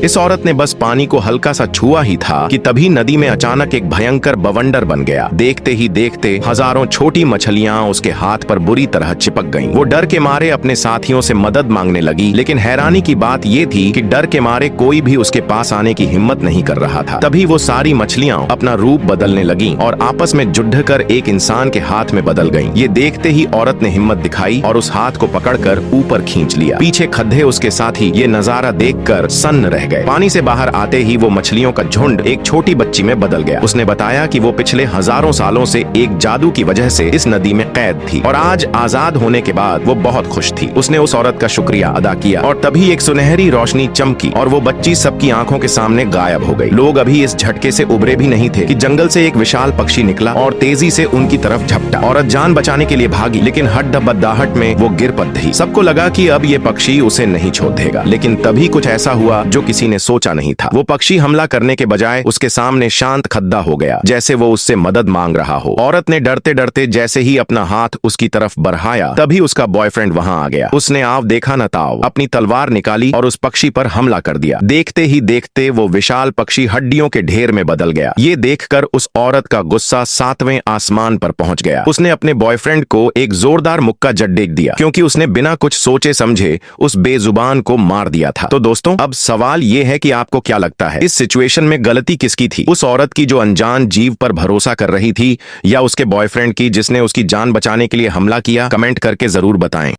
इस औरत ने बस पानी को हल्का सा छुआ ही था कि तभी नदी में अचानक एक भयंकर बवंडर बन गया। देखते ही देखते हजारों छोटी मछलियां उसके हाथ पर बुरी तरह चिपक गईं। वो डर के मारे अपने साथियों से मदद मांगने लगी, लेकिन हैरानी की बात ये थी कि डर के मारे कोई भी उसके पास आने की हिम्मत नहीं कर रहा था। तभी वो सारी मछलियां अपना रूप बदलने लगीं और आपस में जुड़ कर एक इंसान के हाथ में बदल गईं। ये देखते ही औरत ने हिम्मत दिखाई और उस हाथ को पकड़कर ऊपर खींच लिया। पीछे खड्डे उसके साथी ये नजारा देखकर सन्न रह गए। पानी से बाहर आते ही वो मछलियों का झुंड एक छोटी बच्ची में बदल गया। उसने बताया कि वो पिछले हजारों सालों से एक जादू की वजह से इस नदी में कैद थी और आज आजाद होने के बाद वो बहुत खुश थी। उसने उस औरत का शुक्रिया अदा किया और तभी एक सुनहरी रोशनी चमकी और वो बच्ची सबकी आंखों के सामने गायब हो गई। लोग अभी इस झटके से उबरे भी नहीं थे कि जंगल से एक विशाल पक्षी निकला और तेजी से उनकी तरफ झपटा। औरत जान बचाने के लिए भागी, लेकिन हड्ड-बद्दाहट में वो गिर पड़ी। सबको लगा कि अब ये पक्षी उसे नहीं छोड़ देगा, लेकिन तभी कुछ ऐसा हुआ जो किसी ने सोचा नहीं था। वो पक्षी हमला करने के बजाय उसके सामने शांत खद्दा हो गया, जैसे वो उससे मदद मांग रहा हो। औरत ने डरते डरते जैसे ही अपना हाथ उसकी तरफ बढ़ाया, तभी उसका बॉयफ्रेंड वहां आ गया। उसने आव देखा न ताव अपनी तलवार निकाली और उस पक्षी पर हमला कर दिया। देखते ही देखते वो विशाल पक्षी हड्डियों के ढेर में बदल गया। ये देखकर उस औरत का गुस्सा 7वें आसमान पर पहुंच गया। उसने अपने बॉयफ्रेंड को एक जोरदार मुक्का जड़ेक दिया, क्योंकि उसने बिना कुछ सोचे समझे उस बेजुबान को मार दिया था। तो दोस्तों, अब सवाल ये है कि आपको क्या लगता है, इस सिचुएशन में गलती किसकी थी? उस औरत की जो अनजान जीव पर भरोसा कर रही थी, या उसके बॉयफ्रेंड की जिसने उसकी जान बचाने के लिए हमला किया? कमेंट करके जरूर बताएं।